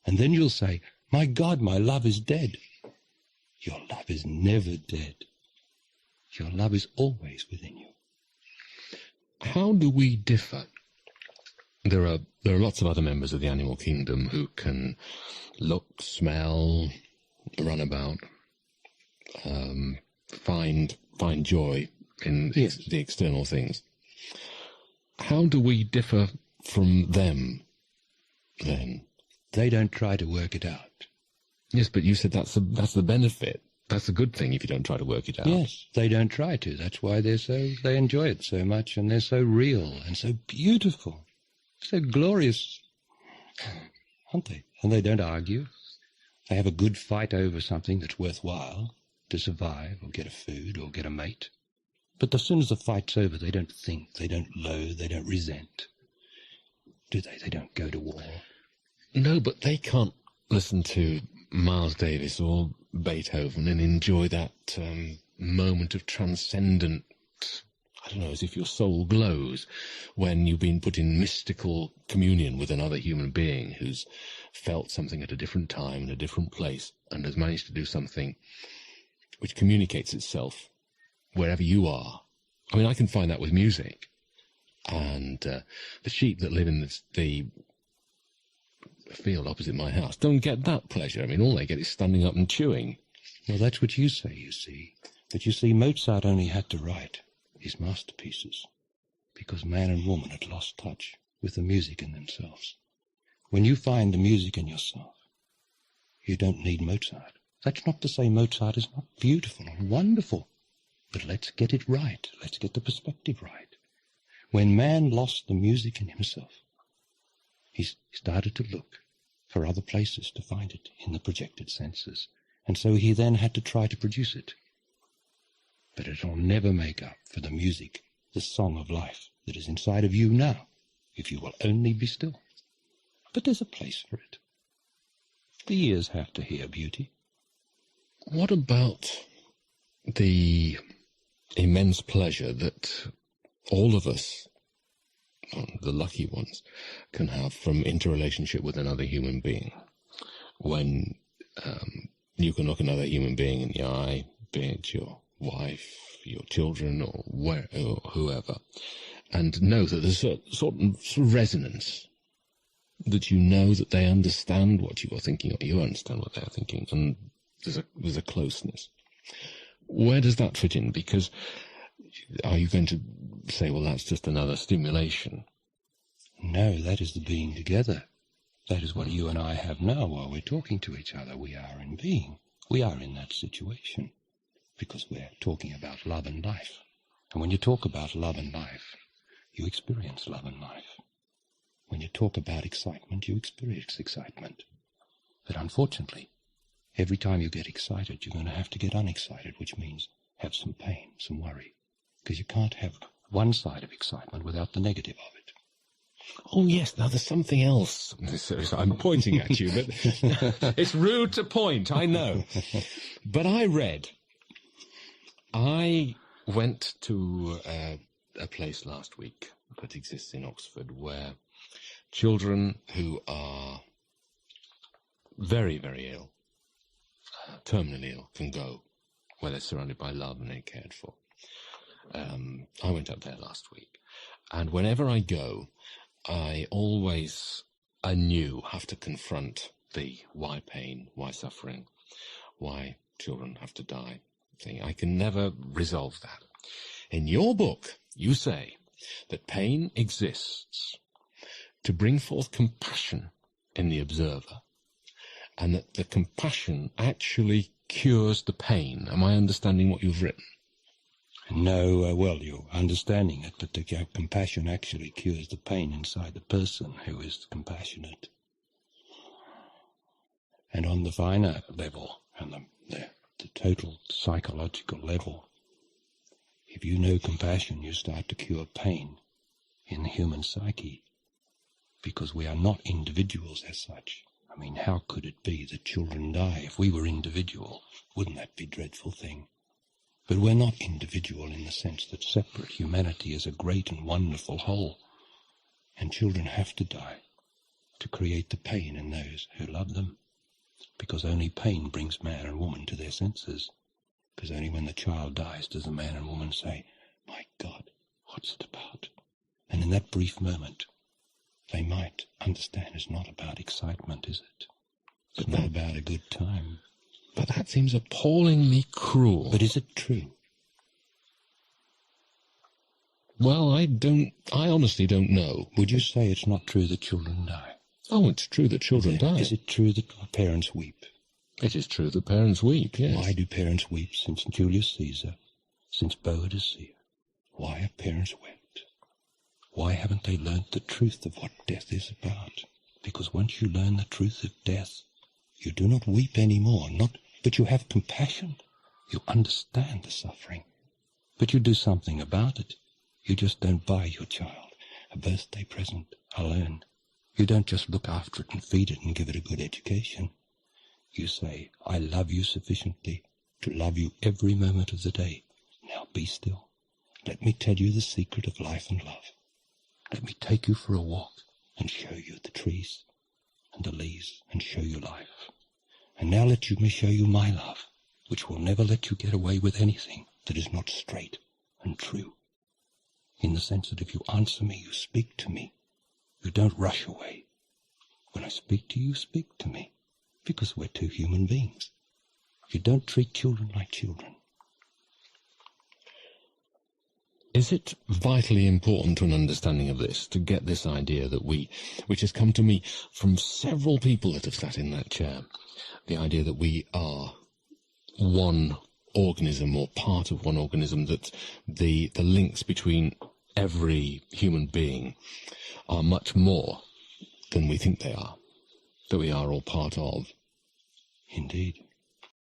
And then you'll say, my God, my love is dead. Your love is never dead. Your love is always within you. How do we differ? There are lots of other members of the animal kingdom who can look, smell, run about, find joy in the external things. How do we differ from them, then? They don't try to work it out. Yes, but you said that's the benefit. That's a good thing if you don't try to work it out. Yes, they don't try to. That's why they enjoy it so much, and they're so real and so beautiful, so glorious, aren't they? And they don't argue. They have a good fight over something that's worthwhile to survive or get a food or get a mate. But as soon as the fight's over, they don't think, they don't loathe, they don't resent. Do they? They don't go to war. No, but they can't listen to Miles Davis or Beethoven and enjoy that moment of transcendent, I don't know, as if your soul glows when you've been put in mystical communion with another human being who's felt something at a different time in a different place and has managed to do something which communicates itself wherever you are. I mean, I can find that with music. And the sheep that live in the field opposite my house don't get that pleasure. I mean, all they get is standing up and chewing. Well, that's what you say, you see. But you see, Mozart only had to write his masterpieces because man and woman had lost touch with the music in themselves. When you find the music in yourself, you don't need Mozart. That's not to say Mozart is not beautiful and wonderful, but let's get it right. Let's get the perspective right. When man lost the music in himself, he started to look for other places to find it in the projected senses, and so he then had to try to produce it. But it'll never make up for the music, the song of life that is inside of you now, if you will only be still. But there's a place for it. The ears have to hear beauty. What about the immense pleasure that all of us, the lucky ones, can have from interrelationship with another human being? When you can look another human being in the eye, be it your wife, your children, or whoever, and know that there's a sort of resonance, that you know that they understand what you are thinking, or you understand what they are thinking, and there's a closeness. Where does that fit in? Because are you going to say, well, that's just another stimulation? No, that is the being together. That is what you and I have now while we're talking to each other. We are in being. We are in that situation because we're talking about love and life. And when you talk about love and life, you experience love and life. When you talk about excitement, you experience excitement. But unfortunately, every time you get excited, you're going to have to get unexcited, which means have some pain, some worry. Because you can't have one side of excitement without the negative of it. Oh, yes, now there's something else. I'm pointing at you, but it's rude to point, I know. But I went to a place last week that exists in Oxford where children who are very, very ill, terminally ill, can go, where they're surrounded by love and they're cared for. I went up there last week, and whenever I go, I always anew have to confront the why pain, why suffering, why children have to die thing. I can never resolve that. In your book, you say that pain exists to bring forth compassion in the observer, and that the compassion actually cures the pain. Am I understanding what you've written? No, well, you're understanding it, but the compassion actually cures the pain inside the person who is compassionate. And on the finer level, and the total psychological level, if you know compassion, you start to cure pain in the human psyche, because we are not individuals as such. I mean, how could it be that children die? If we were individual, wouldn't that be a dreadful thing? But we're not individual in the sense that separate humanity is a great and wonderful whole. And children have to die. to create the pain in those who love them. Because only pain brings man and woman to their senses. Because only when the child dies does the man and woman say, "My God, what's it about?" And in that brief moment, they might understand it's not about excitement, is it? It's not about a good time. But that seems appallingly cruel. But is it true? Well, I honestly don't know. Would you say it's not true that children die? Oh, it's true that children die. Is it true that parents weep? It is true that parents weep, yes. Why do parents weep since Julius Caesar, since Boadicea? Why have parents wept? Why haven't they learnt the truth of what death is about? Because once you learn the truth of death, you do not weep any more, but you have compassion. You understand the suffering, but you do something about it. You just don't buy your child a birthday present alone. You don't just look after it and feed it and give it a good education. You say, "I love you sufficiently to love you every moment of the day. Now be still. Let me tell you the secret of life and love. Let me take you for a walk and show you the trees and the leaves and show you life. And now let me show you my love, which will never let you get away with anything that is not straight and true. In the sense that if you answer me, you speak to me. You don't rush away. When I speak to you, speak to me, because we're two human beings. You don't treat children like children." Is it vitally important to an understanding of this, to get this idea that which has come to me from several people that have sat in that chair, the idea that we are one organism or part of one organism, that the links between every human being are much more than we think they are, that we are all part of? Indeed.